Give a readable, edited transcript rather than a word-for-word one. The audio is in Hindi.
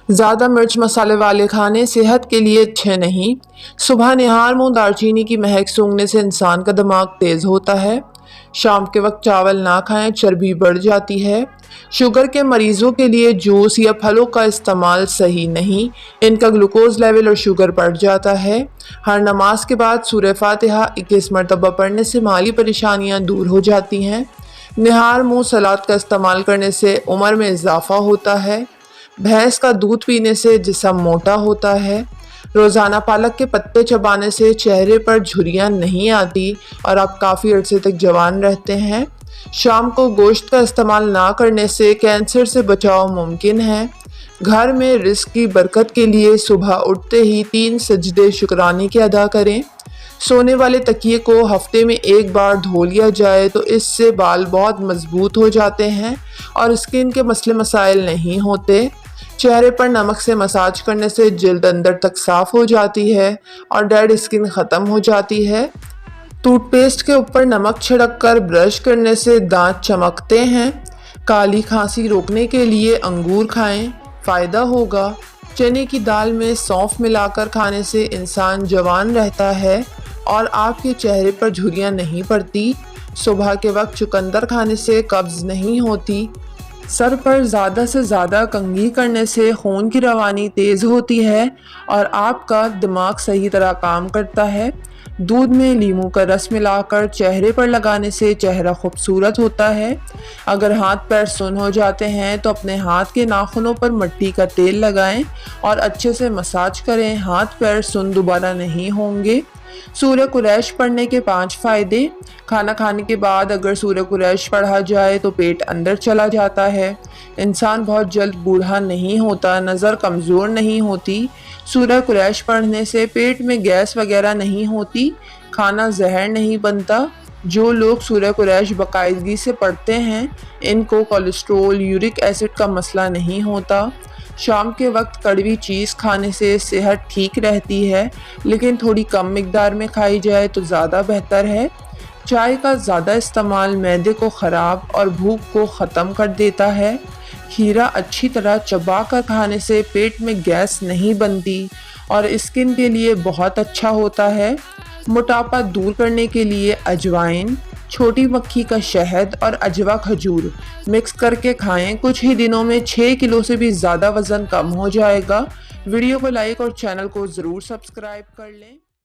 ज़्यादा मिर्च मसाले वाले खाने सेहत के लिए अच्छे नहीं। सुबह निहार मुंह दालचीनी की महक सूंघने से इंसान का दिमाग तेज़ होता है। शाम के वक्त चावल ना खाएं, चर्बी बढ़ जाती है। शुगर के मरीजों के लिए जूस या फलों का इस्तेमाल सही नहीं, इनका ग्लूकोज लेवल और शुगर बढ़ जाता है। हर नमाज के बाद सूरह फातिहा 21 मरतबा पढ़ने से माली परेशानियां दूर हो जाती हैं। निहार मुंह सलाद का इस्तेमाल करने से उम्र में इजाफा होता है। भैंस का दूध पीने से जिस्म मोटा होता है। रोज़ाना पालक के पत्ते चबाने से चेहरे पर झुर्रियाँ नहीं आती और आप काफ़ी अरसे तक जवान रहते हैं। शाम को गोश्त का इस्तेमाल ना करने से कैंसर से बचाव मुमकिन है। घर में रिज़्क की बरकत के लिए सुबह उठते ही 3 सजदे शुक्राने के अदा करें। सोने वाले तकिए को हफ्ते में एक बार धो लिया जाए तो इससे बाल बहुत मजबूत हो जाते हैं और स्किन के मसले मसाइल नहीं होते। चेहरे पर नमक से मसाज करने से जल्द अंदर तक साफ हो जाती है और डेड स्किन ख़त्म हो जाती है। टूथपेस्ट के ऊपर नमक छिड़क कर ब्रश करने से दांत चमकते हैं। काली खांसी रोकने के लिए अंगूर खाएं, फ़ायदा होगा। चने की दाल में सौंफ मिलाकर खाने से इंसान जवान रहता है और आपके चेहरे पर झुर्रियाँ नहीं पड़ती। सुबह के वक्त चुकंदर खाने से कब्ज़ नहीं होती। सर पर ज़्यादा से ज़्यादा कंघी करने से खून की रवानी तेज़ होती है और आपका दिमाग सही तरह काम करता है। दूध में नींबू का रस मिलाकर चेहरे पर लगाने से चेहरा खूबसूरत होता है। अगर हाथ पैर सुन्न हो जाते हैं तो अपने हाथ के नाखूनों पर मिट्टी का तेल लगाएं और अच्छे से मसाज करें, हाथ पैर सुन्न दोबारा नहीं होंगे। सूरह कुरैश पढ़ने के 5 फ़ायदे। खाना खाने के बाद अगर सूरह कुरैश पढ़ा जाए तो पेट अंदर चला जाता है। इंसान बहुत जल्द बूढ़ा नहीं होता, नज़र कमज़ोर नहीं होती। सूरह कुरैश पढ़ने से पेट में गैस वगैरह नहीं होती, खाना जहर नहीं बनता। जो लोग सूरह कुरैश बाकायदगी से पढ़ते हैं इनको कोलेस्ट्रोल, यूरिक एसिड का मसला नहीं होता। शाम के वक्त कड़वी चीज़ खाने से सेहत ठीक रहती है, लेकिन थोड़ी कम मिकदार में खाई जाए तो ज़्यादा बेहतर है। चाय का ज़्यादा इस्तेमाल मैदे को ख़राब और भूख को ख़त्म कर देता है। खीरा अच्छी तरह चबा कर खाने से पेट में गैस नहीं बनती और स्किन के लिए बहुत अच्छा होता है। मोटापा दूर करने के लिए अजवाइन, छोटी मक्खी का शहद और अजवा खजूर मिक्स करके खाएं। कुछ ही दिनों में 6 किलो से भी ज़्यादा वज़न कम हो जाएगा। वीडियो को लाइक और चैनल को ज़रूर सब्सक्राइब कर लें।